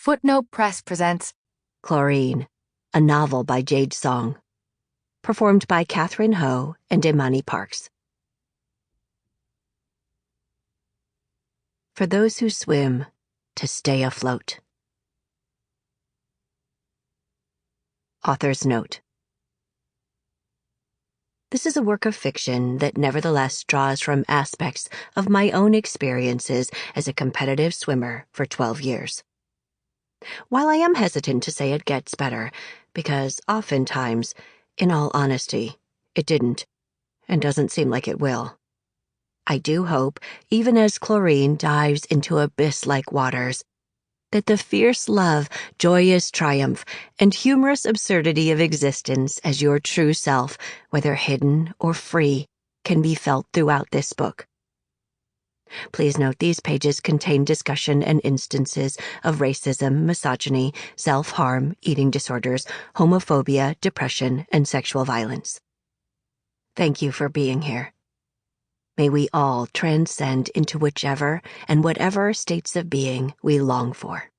Footnote Press presents Chlorine, a novel by Jade Song. Performed by Catherine Ho and Imani Parks. For those who swim, to stay afloat. Author's note. This is a work of fiction that nevertheless draws from aspects of my own experiences as a competitive swimmer for 12 years. While I am hesitant to say it gets better, because oftentimes, in all honesty, it didn't, and doesn't seem like it will. I do hope, even as Chlorine dives into abyss-like waters, that the fierce love, joyous triumph, and humorous absurdity of existence as your true self, whether hidden or free, can be felt throughout this book. Please note these pages contain discussion and instances of racism, misogyny, self-harm, eating disorders, homophobia, depression, and sexual violence. Thank you for being here. May we all transcend into whichever and whatever states of being we long for.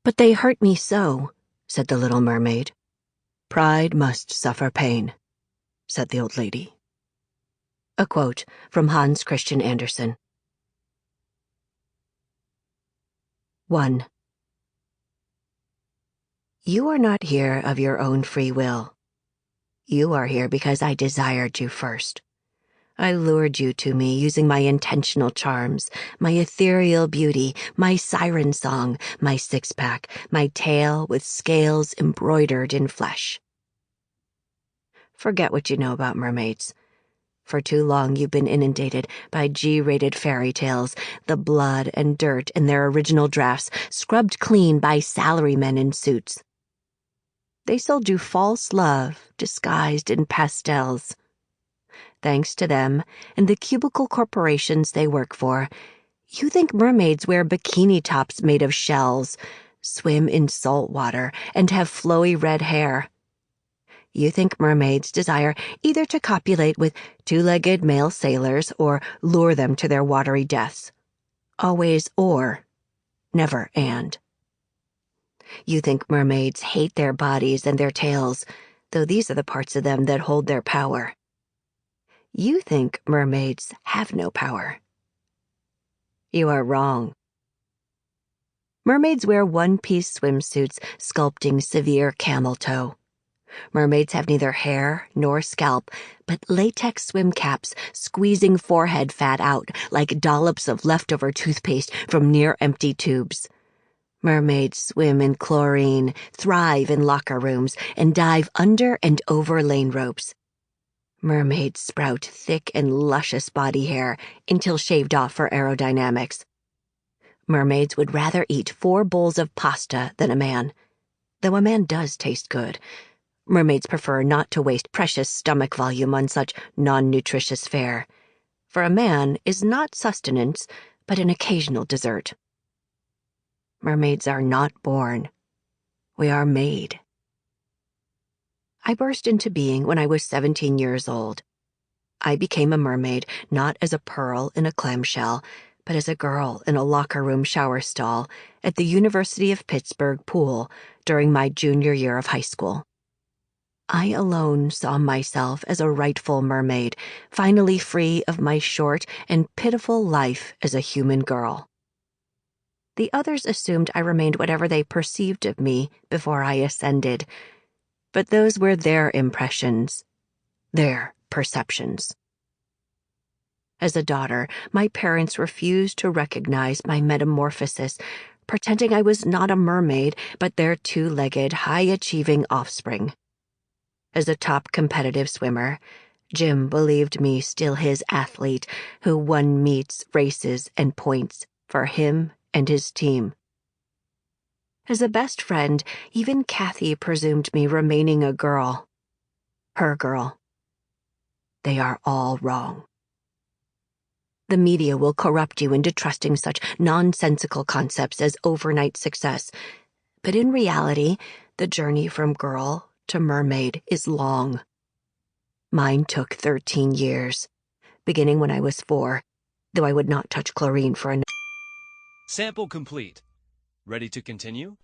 "But they hurt me so," said the little mermaid. "Pride must suffer pain," said the old lady. A quote from Hans Christian Andersen. 1. You are not here of your own free will. You are here because I desired you first. I lured you to me using my intentional charms, my ethereal beauty, my siren song, my six-pack, my tail with scales embroidered in flesh. Forget what you know about mermaids. For too long you've been inundated by G-rated fairy tales, the blood and dirt in their original drafts scrubbed clean by salarymen in suits. They sold you false love disguised in pastels. Thanks to them and the cubicle corporations they work for, you think mermaids wear bikini tops made of shells, swim in salt water, and have flowy red hair. You think mermaids desire either to copulate with two-legged male sailors or lure them to their watery deaths. Always or, never and. You think mermaids hate their bodies and their tails, though these are the parts of them that hold their power. You think mermaids have no power. You are wrong. Mermaids wear one-piece swimsuits sculpting severe camel toe. Mermaids have neither hair nor scalp, but latex swim caps squeezing forehead fat out like dollops of leftover toothpaste from near-empty tubes. Mermaids swim in chlorine, thrive in locker rooms, and dive under and over lane ropes. Mermaids sprout thick and luscious body hair until shaved off for aerodynamics. Mermaids would rather eat 4 bowls of pasta than a man, though a man does taste good. Mermaids prefer not to waste precious stomach volume on such non-nutritious fare. For a man is not sustenance, but an occasional dessert. Mermaids are not born. We are made. I burst into being when I was 17 years old. I became a mermaid not as a pearl in a clamshell, but as a girl in a locker room shower stall at the University of Pittsburgh pool during my junior year of high school. I alone saw myself as a rightful mermaid, finally free of my short and pitiful life as a human girl. The others assumed I remained whatever they perceived of me before I ascended, but those were their impressions, their perceptions. As a daughter, my parents refused to recognize my metamorphosis, pretending I was not a mermaid, but their two-legged, high-achieving offspring. As a top competitive swimmer, Jim believed me still his athlete who won meets, races, and points for him and his team. As a best friend, even Kathy presumed me remaining a girl. Her girl. They are all wrong. The media will corrupt you into trusting such nonsensical concepts as overnight success, but in reality, the journey from girl to mermaid is long. Mine took 13 years, beginning when I was 4, though I would not touch chlorine for Sample complete. Ready to continue?